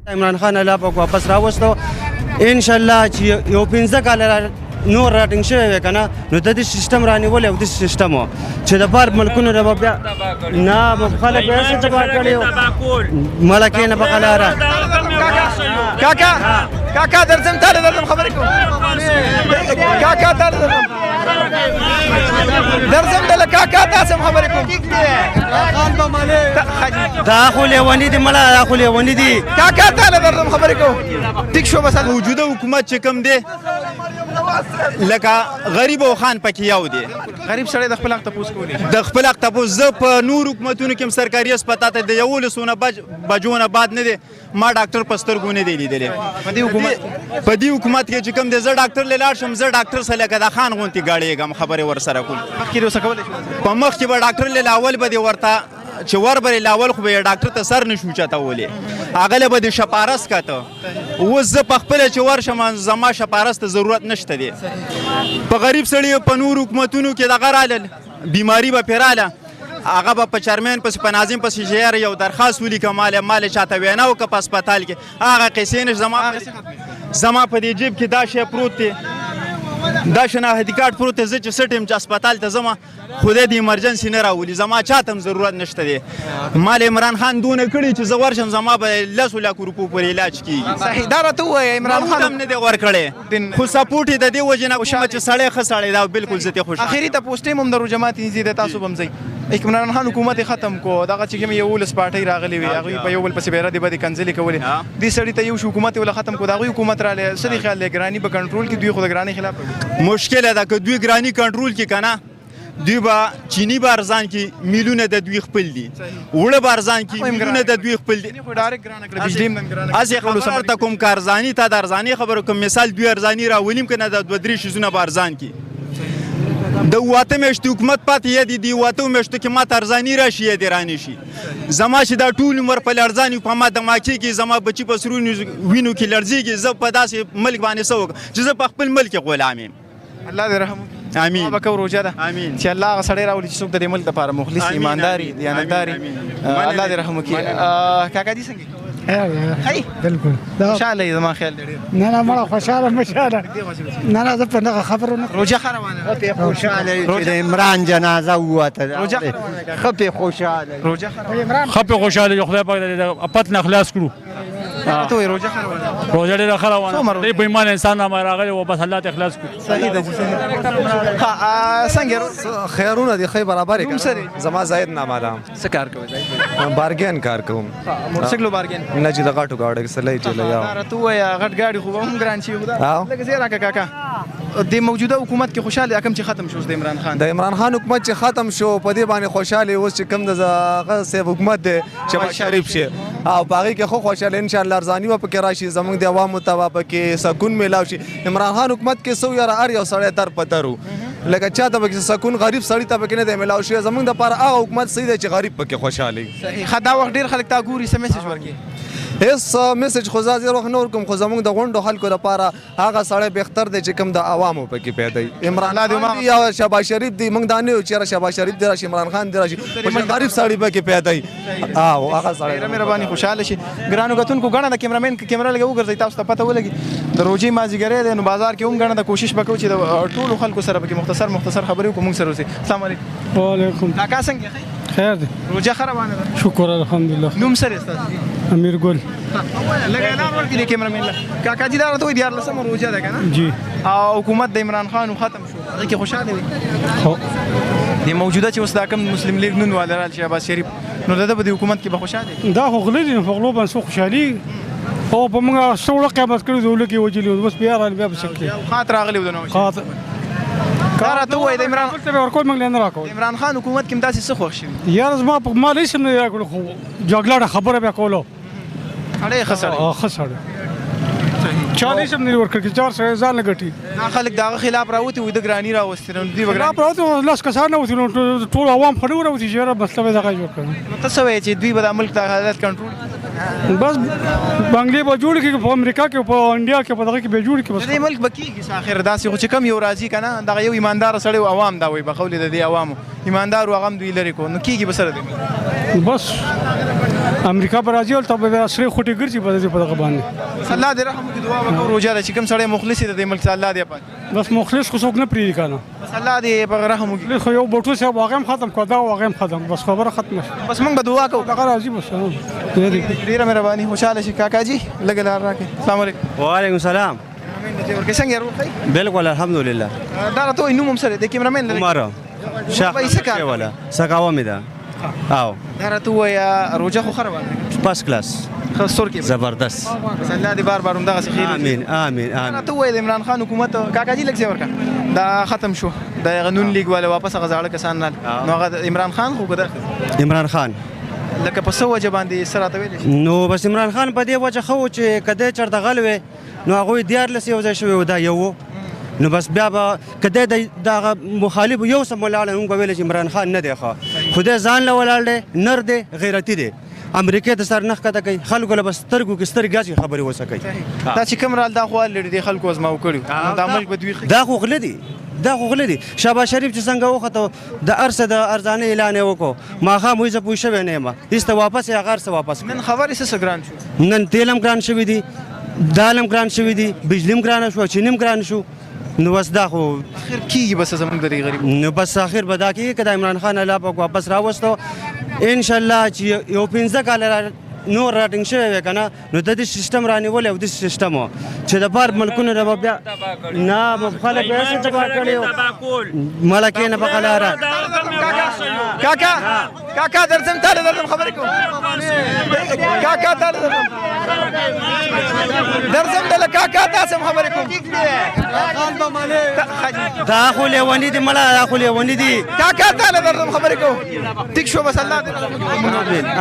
عمران خان الله پاک واپس راوستو ان شاء الله چې یو 15 کال نور راټینګ شوی وي که نه نو د دې سیسټم رانیولی او داسې سیسټم و چې د بار ملکونو نه به بیا نه به خلک بیا هسې تباه کړي مړه کښېنه په قلاره کاکا درځم تاله درځم خبرې کوم کاکا تاله درځم دله کاکا تاسې هم خبرې کوم دا خو لیوني دي مړه دا خو لیوني دي کاکا تاله درځم خبرې کوم ټیک شو بس موجوده حکومت چې کوم دی لکه غریب او خان پکې یو دی غریب سړی د خپل حق تپوس کولی د خپل حق تپوس زه په نور حکومتونو کې هم سرکاري اسپتال ته د 11 بجو نه بعد نه دی ما ډاکټر په سترګو نه دی لیدلی په دې حکومت کې چې کوم دی زه ډاکټر له لاړ شم زه ډاکټر سره لکه د خان غوندې ګاډېږم خبرې ورسره کوم مخکې اوسه کولی په مخ کې به ډاکټر له اول به دې ورته چې ور برې لاول خو به یې ډاکټر ته سر نشو چتولی هغه له به د شپارس کته اوس زه په خپله چې ورشم زما شپارس ته ضرورت نشته دی په غریب سړي په نور حکومتونو کې دغه رالل بیماري به پرې راله هغه به په چرمین پسې په ناظم پسې چې یو درخواست ولیکه مال چاته وینا وکړه په هسپتال کې هغه قیسې نشته زما په دې جیب کې دا شی پروت دی دا شناختی کارت پروت دی زه چې سټ یم چې هسپتال ته ځمه خدای د ایمرجنسي نه راولي زما چاته هم ضرورت نشته دی مال عمران خان دونه کړي چې زه ورشم زما به 10 لک روپو پورې علاج کېږي صحیح دا راته ووایه عمران خان هم نه دی ورکړی خو سپورټ یې د دې وجې نه کومه چې سړی ښه سړی دا بالکل زه ترې خوشحاله اخري ته پوسټ هم د جماعت نږدې دی تاسو به هم ځئ عمران خان حکومت ختم کو دغه چې کوم 11 پارټۍ راغلي وي هغوی په یو بل پسې بیره دې به کنځلې کولې دې سړي ته یو حکومت ولا ختم کو د هغوی حکومت رالی څه دی خیال دی ګراني به کنټرول کړي دوی خو د ګرانۍ خلاف مشکله ده که دوی ګراني کنټرول کړي که نه دوی به چینی به ارزان کړي میلونه د دوی خپل دي اوړه به ارزان کړي میلونه د دوی خپل دي هسې خبره ته کوم که ارزاني تا د ارزاني خبره کوم مثال دوی ارزاني راولیم که نه د 2-3 شیزونه به ارزان کړي د 8 میاشتې حکومت پاتې یا د 8 میاشتو کې ماته ارزاني راشي یا دې رانه شي زما چې دا ټول عمر په لړزان په ما دماغ کېږي زما بچي په سرو وینو کې لړزېږي زه په داسې ملک باندې څه وکړم چې زه په خپل ملک کې غلام یم الله دې رحم امین به کوو روژه ده امین چې الله هغه سړی راولي چې څوک د دې ملک دپاره مخلص ایمانداري دیانتداري الله دې رحم وکړي کاکا دي څنګه خی بالکل خوشحاله یې زما خیال دی نه نه مړه خوشحاله مشاله نه نه زه په دغه خبرو نه روژه ښه روانه ده خوشحاله چې د عمران جنازه ووته روژه ښه پې خوشحاله روژه ښه پې خوشحاله چې خدای پاک د اپت نه خلاص کړو ته وایې روژه ښه روانه روژه ډېره ښه روانه دی بېایمان انسان راغلی و بس الله ته اخلاص کړو صحیح ده څنګه خیرونه دي خی برابر نوم څه دی زما زاید نامه ده څه کار کوئ بارګین کار کوم موټرسایکل بارګین نه چې د غټو گاډي سلای چلے یا راته وایه غټ ګاډي خو به هم ګران شي خدا لکه زه راکړه کاکا د موجوده حکومت کې خوشاله کم چې ختم شو د عمران خان د عمران خان حکومت چې ختم شو په دې باندې خوشاله اوس چې کم د صاحب حکومت دی شباز شریف شي او باغی کې خو خوشاله ان شاء الله ارزانی و پکې راشي زمونږ د عوامو ته پکې سکون میلاو شي عمران خان حکومت کې سو یاره ار یو سړی در پترو لکه چاته پکې سکون غریب سړی ته پکې نه دی میلاو شي زمونږ د پر هغه حکومت صحیح دی چې غریب پکې خوشاله صحیح خدا وخت ډیر خلک تا ګوري سم میسج ورکي هیڅ میسج خو زه وخت نور کوم خو زمونږ د غونډو خلکو لپاره هغه سړی بهتر دی چې کوم د عوامو پکې پیدا وي عمران خان یا شباز شریف دی موږ دا نه یو چې شباز شریف دی راشي عمران خان دی راشي غریب سړی پکې پیدا وي او هغه سړی مهرباني خوشاله شي ګرانو غتونکو غاڼه د کیمرامین کیمرا لګو ګرځي تاسو ته پته ولګي د روجي مازیګری دی نو بازار کې هم غاڼه د کوشش وکړو چې د ټولو خلکو سره پکې مختصر خبرې وکړو موږ سره اوسې السلام علیکم وعلیکم کاکا څنګه خیر دی روجه ښه روانه ده شکر الحمدلله نوم سره ستاسو امیر ګل لکه اعلان ورکړي د کیمرامین کاکا جی دا راته وایي 14 روجه ده که نه جی او حکومت د عمران خان ختم شو هغې کې خوشحاله وي د موجوده چې اوس دا کوم مسلم لیگ نون والا رال شهباز شریف نو د ده په دې حکومت کې به خوشحاله وي دا خو غلی دي نو په غلو باندې څو خوشحالي او په موږ څه وړه قیامت کړي دي ولکې وجلي بس بیا رانه بیا به څه کړي خاط راغلی و د نو خاطر دا راته ووایي د عمران ته به ورکول موږ نه راکول عمران خان حکومت کې هم داسې څه خوښ شوي یاره زما په مال هېڅ هم نه دی راکړو خو جګړه خبره بیا کولو سړی ښه سړی ښه سړی چا هېڅ هم نه دی ورکړی چې 4 سړی ځان نه ګټي دا خلک د هغه خلاف راوتي وي د ګراني راوستي نو دوی به خلاف راوتي لاس کسان نه وتي نو ټول عوام خړې وروتي چې یاره مسله به دغه جوړ کړي نو ته څه وایې چې دوی به دا ملک د حالت کنټرول بس بنگلې به جوړ کړي په امریکا کې په انډیا کې په دغه کې به جوړ کړي د دې ملک به کېږي اخر داسې خو چې کم یو راځي که نه دغه یو ایماندار سړی و عوام دا وایي بخول د دې عوامو ایماندار و هغه هم دوی لرې کړو نو کېږي به سره دی بس امریکا به راځي هلته به سرې خوټې ګرځي په دغه باندې الله دې رحم وکړي دعا وکړو روژه ده چې کوم سړی مخلص دی د دې ملک څخه الله دې پاتې بس مخلص خو څوک نه پرېږدي که نه بس الله دې په رحم وکړي خو یو بوټو صاحب هغه هم ختم کړه دا هغه هم ختم بس خبره ختمه شوه بس موږ به دعا کوو دغه راځي بس ډېره مهرباني خوشحاله شي کاکا جي لږه لار راکړئ السلام علیکم وعلیکم السلام ورکې څنګه یې روغ دی بالکل الحمدلله دا راته وایي نوم هم سره دی کیمرامین لري عمر شاخ بابا یې څه کار ولا سکاوه مې ده او دا راته ووایه روژه خو ښه روانه فرست کلاس ښه ستور کې زبردست بس الله دې بار بار همدغسې خیر وکړي. آمین آمین آمین راته ووایه د عمران خان حکومت کاکا جي لږ ځای ورکړه دا ختم شو د هغه نون لیګ والا واپس هغه زاړه کسان نه نو هغه عمران خان خو که عمران خان لکه په څه وجه باندې څه راته ویلی شي نو بس عمران خان په دې وجه ښه و چې که دی چېرته غل وی نو هغوی 14 یو ځای شوي و دا یو و نو بس بیا به که دی دغه مخالف یو سم ولاړ موږ به ویلی چې عمران خان نه دی ښه خو دی ځان له ولاړ دی نر دی غیرتي دی امریکې د سر نه ښکته کوي خلکو له به سترګو کې سترګې اچي خبرې وسه کوي دا چې کوم رال دا خو الریډي دې خلکو ازماو کړي دا ملک به دوی دا خو غله دي دا خو غله دي شهباز شریف چې څنګه وخته د ارسه د ارزانه اعلان یې وکړو ماښام وایي زه پوه شوی نه یم ایسته واپس یې هغه ارسه واپس نن خبرې څه ګران شو نن تیل هم ګران شوي دي دال هم ګران شوي دي بجلي هم ګرانه شوه چیني هم ګران شو نو بس دا خو اخر کېږي بس زموږ د دې غریب نو بس اخر به دا کېږي که د عمران خان الله پاک واپس راوستو انشاءالله چې یو 15 کاله نور راټینګ شوی وی که نه نو د دې سیسټم رانیولی او داسې سیسټم و چې د بار ملکونو نه به بیا نه به خلک به هسې تباه کړي وو ملکې نه به قلاره کاکا درځم تاله درځم خبرې کوم کاکا تاله درځم دله کاکا تاسو هم خبرې کوم دا خو لیوني دي مړه دا خو لیوني دي کاکا تاله درځم خبرې کوم ټیک شو بس الله دې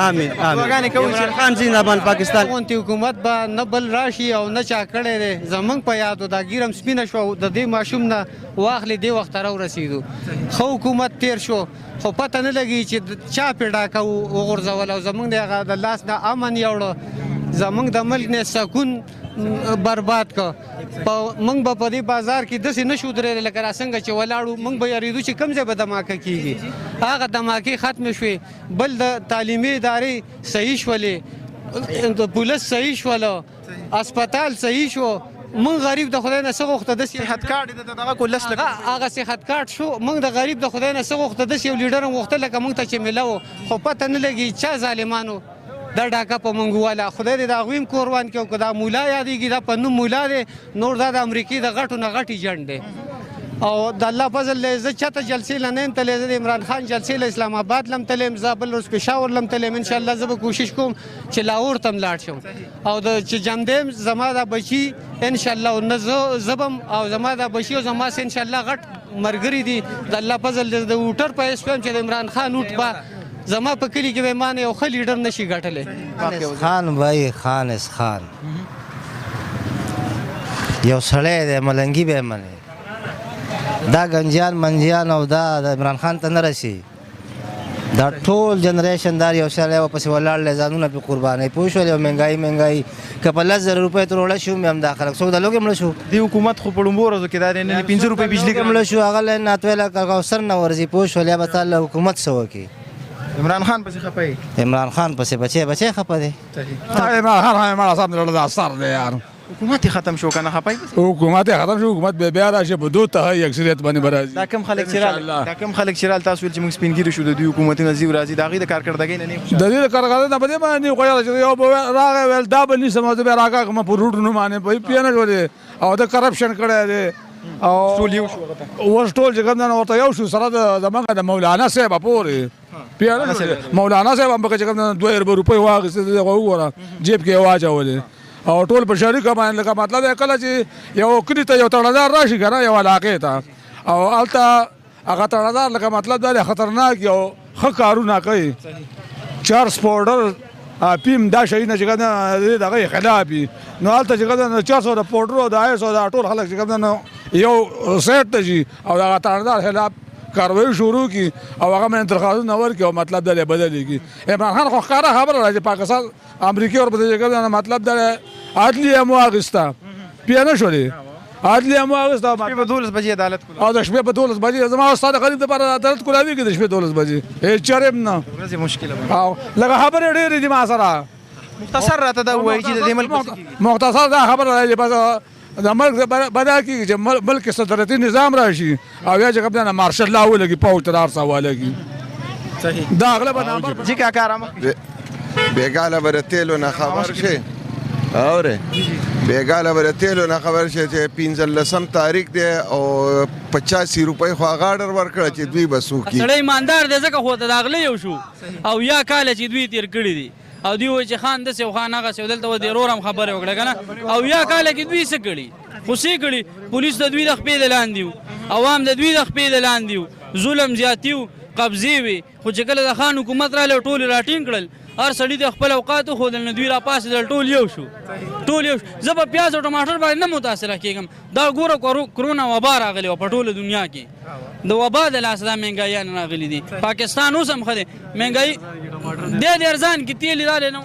آمین دعاګانې کوو چې خان زنده‌باد پاکستان غونتی حکومت به نه بل راشي او نه چا کړی دی زمونږ په یادو دا ګیرم سپینه شوه د دې ماشوم نه واخلې دې وخته راورسېدو ښه حکومت تیر شو خو پته نه لګي چې چا پې ډاکه وغورځول او زمونږ د هغه د لاس نه امن یوړه زمونږ د ملک نه سکون برباد که موږ به په دې بازار کې داسې نه شو درېدلی لکه را څنګه چې ولاړو موږ به یارېدو چې کوم ځای به دماکه کېږي هغه دماکې ختمې شوې بل د تعلیمي ادارې صحیح شولې د پولیس صحیح شوله اسپتال صحیح شو موږ غریب د خدای نه څه غوښته داسې صحت کارت د دغه کو لس لکه هغه صحت کارت شو موږ د غریب د خدای نه څه غوښته داسې یو لیډر هم غوښته لکه موږ ته چې میله و خو پته نه لګي چا ظالمانو دا ډاکه په موږ والا خدای دې د هغوی هم قربان کړي او که دا مولا یادېږي دا په نوم مولا دی نور دا د امریکې د غټو نه غټ ایجنټ دی او د الله فضل دی زه چاته جلسې له نه یم تللی زه د عمران خان جلسې له اسلام آباد له هم تللی یم زه بل ورځ پېښور له هم تللی یم انشاءالله زه به کوشش کوم چې لاهور ته هم لاړ شم او چې جمدیم زما دا بچي انشاءالله نه زه به او زما دا بچي او زما سه انشاءالله غټ ملګري دي د الله فضل دی د ووټر په حیث ویم چې د عمران خان ووټ به زما په کلي کې به ما نه یو ښه لیډر نشي ګټلی خان بھائی خان اس خان یو سړی دی ملنګي به یې منې دا گنجیان منجیان او دا د عمران خان ته نه رسي دا ټول جنریشن دار یو سړی ورپسې ولاړ دی ځانونه پې قربانوي پوه شولې او مهنګایي که په 10,000 روپۍ تر وړه شو هم دا خلک څوک د لوږې مړه شو دې حکومت خو په لومبو ورځو کې دا دی نن 15 روپۍ بجلي مړه شو هغه له ناتویله کوثر نه ورځي پوه شولې به تا له حکومت څه وکړي عمران خان پسې خفه یې عمران خان پسې بچی خفه دی عمران خان همارا صاحب نه دا سر دی یار حکومت یې ختم شو که نه خفه یې حکومت ختم شو حکومت به بیا راشي په 2 ته اکثریت باندې به راځي دا کم خلک چې تاسو ویل چې موږ سپینګیري شو د دوی حکومتونه ځي راځي د هغې د کارکردګۍ نه د دې د کارکردګۍ نه په دې باندې خویاله چې یو راغی ویل دا به نیسم او زه بیا راکاږم په روټ نه باندې پوه نه شولې او د کرپشن کړی دی او ټول یو شو اوس ټول چې کوم ورته یو شو سره زمونږ د مولانا صاحب پورې مولانا صاحب هم پکې چې کوم 2,000 روپۍ واخېستې دغه وګوره جیب کې یې واچولې او ټول په شریکه باندې لکه مطلب یې کله چې یو کلي ته یو تړهدار راشي که نه یو علاقې ته او هلته هغه تړهدار لکه مطلب دا دی خطرناک یو ښه کارونه کوي چرس پاوډر پیم دا شیونه چې کوم دغه یې خلاف وي نو هلته چې کوم چرس او د پاوډر او د آیس او دا ټول خلک چې کوم یو سیټ ته ځي او دغه تړهدار خلاف کاروایی شروع کی او هغه من درخواستونه ورکړي او مطلب دا بدل کی. عمران خان خو ښکاره خبره ده چې پاکستان امریکا ور په دې کې مطلب دا عدلیه مو اخیسته پیانه شولې عدلیه مو اخیسته په 12 بجې عدالت کوله او د شپې په 12 بجې زما استاد غریب د پر عدالت کولاوي کې د شپې 12 بجې هیڅ چرېم نه ورځ مشکله او لکه خبره ډېرې دي ما سره مختصر راته دا وایي چې د دې ملک مختصر دا خبره ده بس د ملک بدا کیږي چې ملک صدرتي نظام راشي او یا چې کوم مارشل لا ولګي پاو تر سواله کی صحیح دا اغلب نمبر جی کاکا رام بیګاله بر تیلو نه خبر شي اوره بیګاله بر تیلو نه خبر شي چې 15 تاریخ دی او 85 روپۍ خو غاډر ورکړه چې دوی بسو کی سړی ایماندار دی ځکه خو ته داغله یو شو او یا کال چې دوی تیر کړی دي او دی وای چې خان د سیو خان هغه سیو دلته و دی رورم خبره وکړه کنه او یا کال کې دوی څه کړي خو څه کړي پولیس د دوی د خپې لاندې عوام د دوی د خپې لاندې ظلم زیاتیو قبضې وي خو چې کله د خان حکومت رالی ټول راټینګ کړل هر سړي د خپل اوقات وښودل نو دوی راپاسېدل ټول یو شو ټول یو زه په پیاز او ټماټر باندې نه متاثره کېږم دا ګوره کرونا وبا راغلی وه په ټوله دنیا کې د وبا د لاسه دا مهنګایان راغلي دي پاکستان اوس هم ښه دی مهنګایي ډېر ارزان کې تیل یې رالی نه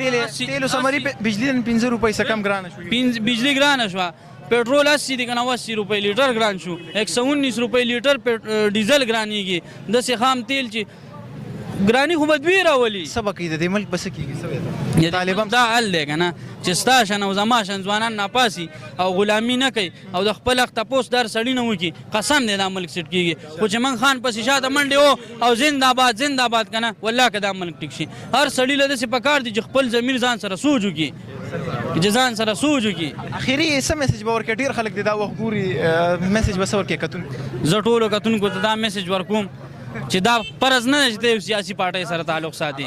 تیلو سمري بجلی نن 15 روپۍ څه کم ګرانه شوې بجلی ګرانه شوه पेट्रोल 80 دی کنه 80 روپۍ لیټر ګران شو 119 روپۍ لیټر ډیزل ګرانیږي د خام تیل چې ګرانی خو بدوی راولي سبق د دې ملک بس کیږي طالبان دا حل دی کنه چې ستاشن او زماشن ځوانان ناپاسي او غلامی نه کوي او د خپل وخت تپوس در سړی نه وکي قسم دی دا ملک سټ کیږي خو چې من خان پسې شاته منډه او زنده‌باد زنده‌باد کنه والله که دا ملک ټیک شي هر سړی له دې پکار دي چې خپل ضمیر ځان سره سوچ وکي ځان سره سوچ وکي اخیری څه میسج به ورکړي ډېر خلک دا وخت ګوري میسج به څه ورکړي کتونکو زه ټولو کتونکو ته دا میسج ورکوم چې دا فرض نه چې د سیاسي پارټۍ سره تعلق ساتي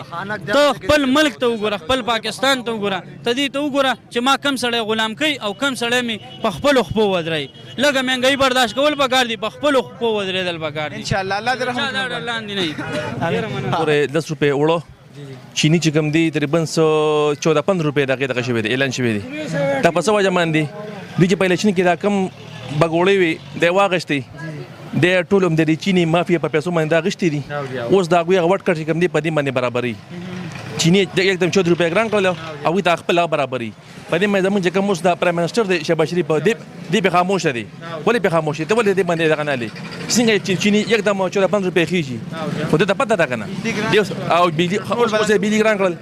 ته خپل ملک ته وګوره خپل پاکستان ته وګوره ته دې ته وګوره چې ما کم سړی غلام کوي او کم سړی مې په خپلو خپو ودرئ لږه مهنګایي برداشت کول پکار دي په خپلو خپو ودرېدل پکار دي انشاءالله الله دې رحم وکړي لاندې نه پورې 10 روپۍ وړو چینی چې کوم دی تقریبا 14-15 روپۍ دغه شوی دی اعلان شوی دی دا په څه وجه باندې دوی چې په الیکشن کې دا کم بګوړې وي دی واغشتې د ټول هم د چینی مافیا په پیسو باندې دا غشتي دي اوس دا غوي غوټ کړ چې کوم دی په دې باندې برابرۍ چینی एकदम 14 روپۍ ګران کړل او دا خپل برابرۍ په دې باندې زمونږ کوم اوس دا پرایم منسٹر دی شهباز شریف دی به خاموش دی ولې به خاموش دی ولې دې باندې دغه نه لې څنګه چینی एकदम 14-15 روپۍ خيږي خو ته پته ده کنه او بیلی ګران کړل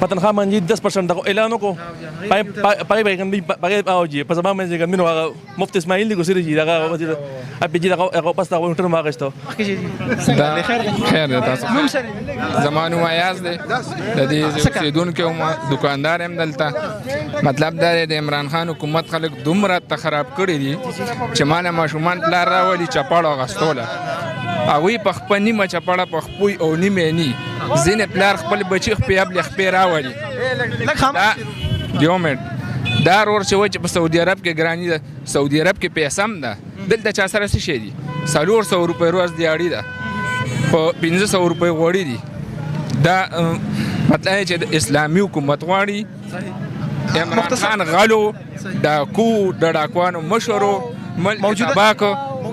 پتنخوا باندې 10% دغه اعلان وکړو پای باندې او جی په زما باندې ګمنو هغه مفتی اسماعیل دی ګسری جی دغه وزیر اپ جی دغه پس دا ونټر ماغشتو خیر ده تاسو زمانو ایاز دی د دې سیدونکو دکاندار هم دلته مطلب دا د عمران خان حکومت خلک دومره خراب کړی دي چې مانه ماشومان پلار راولي چپاړو غستوله هغوی په خپل نیمه چپاړه په خپوی او نیمه نی ځینې پلار خپل بچي خپې راولي یو منټ دا رور چې وایي چې په سعودي عرب کې ګراني ده سعودي عرب کې پیسه هم ده دلته چا سره څه شی دي 400 روپۍ ورځ دیاړي ده په 1500 روپۍ غوړي دي دا مطلب چې د اسلامي حکومت غواړي عمران خان غلو ډاکو د ډاکوانو مشرو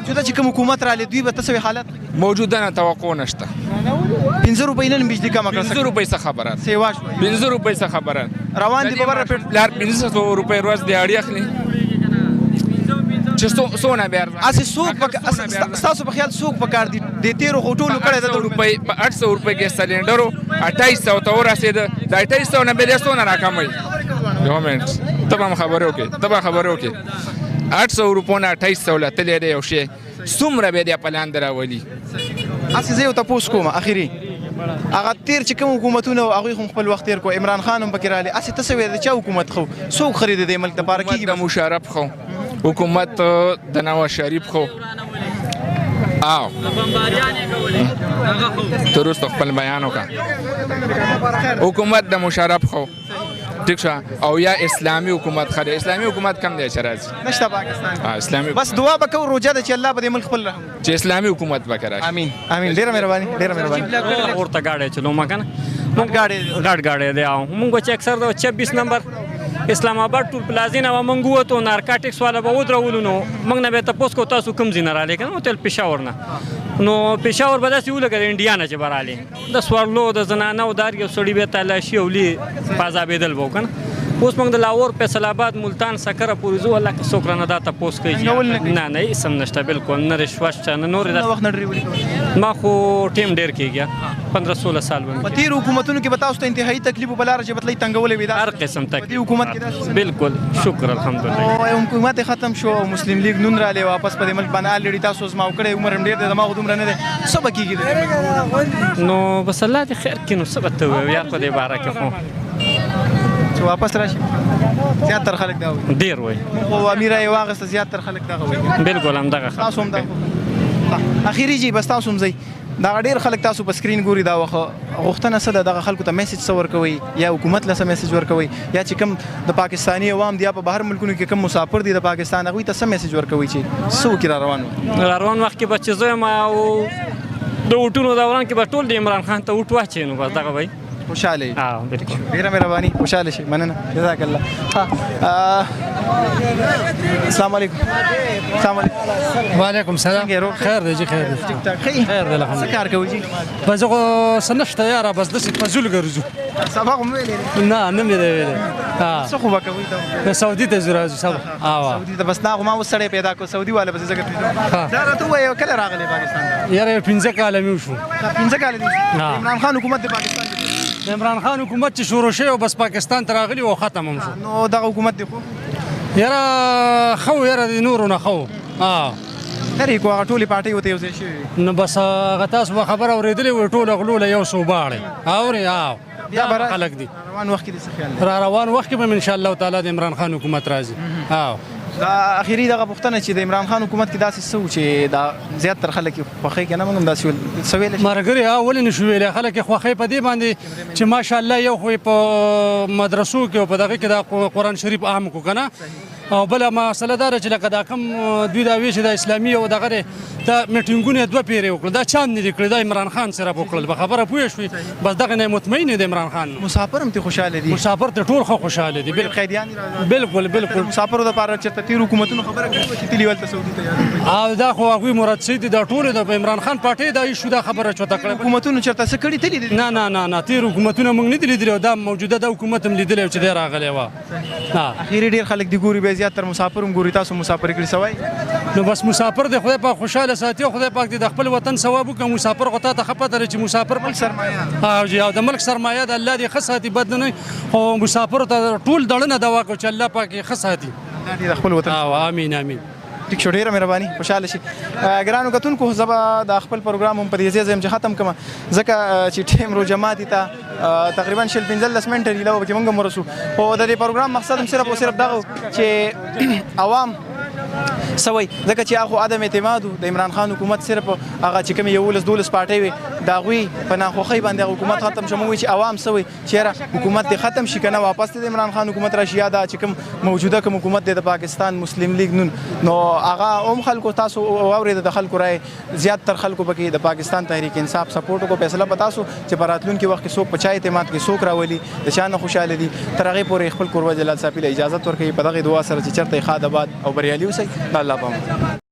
موجوده چې کوم حکومت رالی دوی به تسوي حالت موجوده نه توقع نشته 15 روپۍ نن بجلی کم کړه 15 روپۍ څه خبره سیوا شو 15 روپۍ څه خبره روان دي په بره لار 1500 روپۍ ورځ دیاړي اخلي چې سونه بیا اسې څوک ستاسو په خیال څوک پکار دي د تیرو هوټلو کړی د روپۍ په 800 روپۍ کې سلنډرو 2800 ته ورسېده د 2800 نه بیا سونه راکموي یو منټ ته به خبرې وکړې 800 روپۍ نه 2800 لا تلې دی یو شی څومره به د پلان دراولي اسې زه یو تاسو کوم اخیری هغه تیر چې کوم حکومتونه هغه هم خپل وخت تیر کو عمران خان هم پکې رالی اسې تاسو د چا حکومت خو څوک خرید د ملک لپاره کیږي د مشرف خو حکومت د نواز شریف خو او درست خپل بیان وکړه حکومت د مشرف خو ٹھیک شو او یا اسلامي حکومت خره اسلامي حکومت کم دی چرایي نشته پاکستان اسلامي بس دعا وکړو روزه د چې الله به ملک خپل رحم چې اسلامي حکومت وکړي امين ډیره مهرباني ورته گاډي چلو ما کنه مونږ گاډي دی او مونږ چې اکثر د 26 نمبر اسلام آباد ټول پلازین او مونږ وته نارکاټکس والا به ودرولو نو مونږ نه به تاسو کو تاسو کوم زین را لیکن او تل پېښور نه نو پېښور به داسې ولګېد انډیا نه چې به رالې د سوړلو د زنانه او د هر یو سړي بیا تلاشي او لي په عذابېدل به و که نه اوس موږ د لاهور فیصل آباد ملتان سکره پورې ځو الله که څوک رانه دا تپوس کوي نه نه هېڅ هم نشته بالکل نه رشوت شته نه نورې وخت نه ډریوري کوئ ما خو ټیم ډېر کېږي 15-16 سال به په تېرو حکومتونو کې به تاسو ته انتهایي تکلیف په لاره چې بتلۍ تنګولې وي هر قسم په دې حکومت کې داسې بالکل شکر الحمدلله او حکومت ختم شو او مسلم لیگ نون رالی واپس په دې ملک باندې الریډي تاسو زما وکړی عمر هم ډېر دی دماغ دومره نه دی څه به کېږي نو بس الله دې خیر کړي نو څه به ته ووایو یا په دې باره کې خو چې واپس راشي زیاتر خلک دا وایي ډېر وایي خو امیره یې واخیسته زیاتر خلک دغه وایي بالکل همدغه تاسو هم دغه اخري جی بس تاسو هم ځئ دغه ډېر خلک تاسو په سکرین ګوري دا وخت غوښتنه څه ده دغه خلکو ته میسج څه ورکوئ یا حکومت له څه میسج ورکوئ یا چې کوم د پاکستاني عوام دی یا په بهر ملکونو کې کوم مسافر دي د پاکستان هغوی ته څه میسج ورکوئ چې څه وکړي را روان وخت کې به چې زه یم او د اوټونو دوران کې به ټول د عمران خان ته اوټ واچوي نو بس دغه به خوشحاله بالکل ډېره مهرباني خوشحاله شي مننه جزاک الله السلام علیکم السلام علیکم وعلیکم السلام خیر دی جی خیر دی ټیک ټاک ښه خیر دی الحمدلله څه کار کوئ جی بس خو څه نشته یاره بس داسې فضول ګرځو سبق هم ویلی نه نه مې دی ویلی څه خو به کوئ ته سعودي ته ځو راځو سبق سعودي ته بس نه خو ما اوس سړی پیدا کړو سعودي والا پسې ځکه پرېږدم دا راته ووایه کله راغلی پاکستان ته یاره 15 کاله مې وشو 15 کاله دي عمران خان حکومت د پاکستان د عمران خان حکومت چې شروع شوی او بس پاکستان ته راغلی او ختم هم شو نو دغه حکومت دی خو یاره ښه و یاره د نورو نه ښه و لرې کو هغه ټولې پارټۍ ورته یو ځای شوې نو بس هغه تاسو به خبره اورېدلې وي ټول غلو له یو صوباړې اورې بیا به خلک دي روان وخت کې دې څه خیال را روان وخت کې به انشاءالله تعالی د عمران خان حکومت راځي دا اخیری دغه پوښتنه چې د عمران خان حکومت کې داسې څه و چې دا زیاتر خلک یې خوښوي که نه موږ هم داسې څه ویلی ملګري ولې نه شو ویلی خلک یې خوښوي په دې باندې چې ماشاءالله یو خو په مدرسو کې او په دغه کې دا قرآن شریف عام کړو که نه او بله مسله دا ده چې لکه دا کوم دوی دا وایي چې د اسلامي او دغه دی دا میټینګونه یې 2 پیرې وکړل دا چا نه دي کړي دا عمران خان صرف وکړل په خبره پوه شوې بس دغه نه مطمئن دی عمران خان مسافر هم ته خوشحاله دي مسافر ته ټول ښه خوشحاله دي قیدیان بالکل بالکل مسافرو دپاره چېرته تېرو حکومتونو خبره کوي چې تلي هلته سعودي ته او دا خو هغوی مراد سي دي دا ټول د عمران خان پارټۍ دا ایشو دا خبره چوته کړې حکومتونو چېرته څه کړي تلي دي نه نه نه نه تېر حکومتونه موږ نه دي لیدلي او دا موجوده دا حکومت هم لیدلی چې دی راغلی وه اخري ډېر خلک دي ګوري بیا زیاتر مسافر هم ګوري تاسو مسافر کړي سوی نو بس مسافر دی خدای پاک خوشحاله ساتي او خدای پاک دې د خپل وطن ثواب وکړي مسافر خو تا ته ښه پته لري چې مسافر ملک سرمایه او جی او د ملک سرمایه د الله دې ښه ساتي بد نه خو مسافرو ته ټول دړنه دوا کړو چې الله پاک یې ښه ساتي الله دې د خپل وطن امین امین ټیک شو ډېره مهرباني خوشحاله شي ګرانو کتونکو زه به د خپل پروګرام هم په دې ځای ځم چې ختم کړم ځکه چې ټیم رو جماعتي ته تقریبا 15 منټه دی لو چې موږ هم ورسو او د دې پروګرام مقصد هم صرف او صرف دغه چې عوام سوي ځکه چې هغه عدم اعتماد د عمران خان حکومت صرف هغه چې کوم 11 پارټۍ وي دا غوي په ناخوخي باندې حکومت ختم شوم وي چې عوام سوي چې حکومت دې ختم شي کنه واپس د عمران خان حکومت راشي یا دا چې کوم موجوده کوم حکومت د پاکستان مسلم لیگ نون نو هغه هم خلکو تاسو اورید د خلکو رائے زیات تر خلکو بکی د پاکستان تحریک انصاف سپورټ کو فیصله پتاسو چې براتلون کې وخت کې څوک پچای اعتماد کې څوک راولي د چانه خوشاله دي ترغه پورې خپل کورو جلال صاحب له اجازه ورکړي په دغه دعا سره چې چرته خاد آباد او بریالي اوسئ الله پامه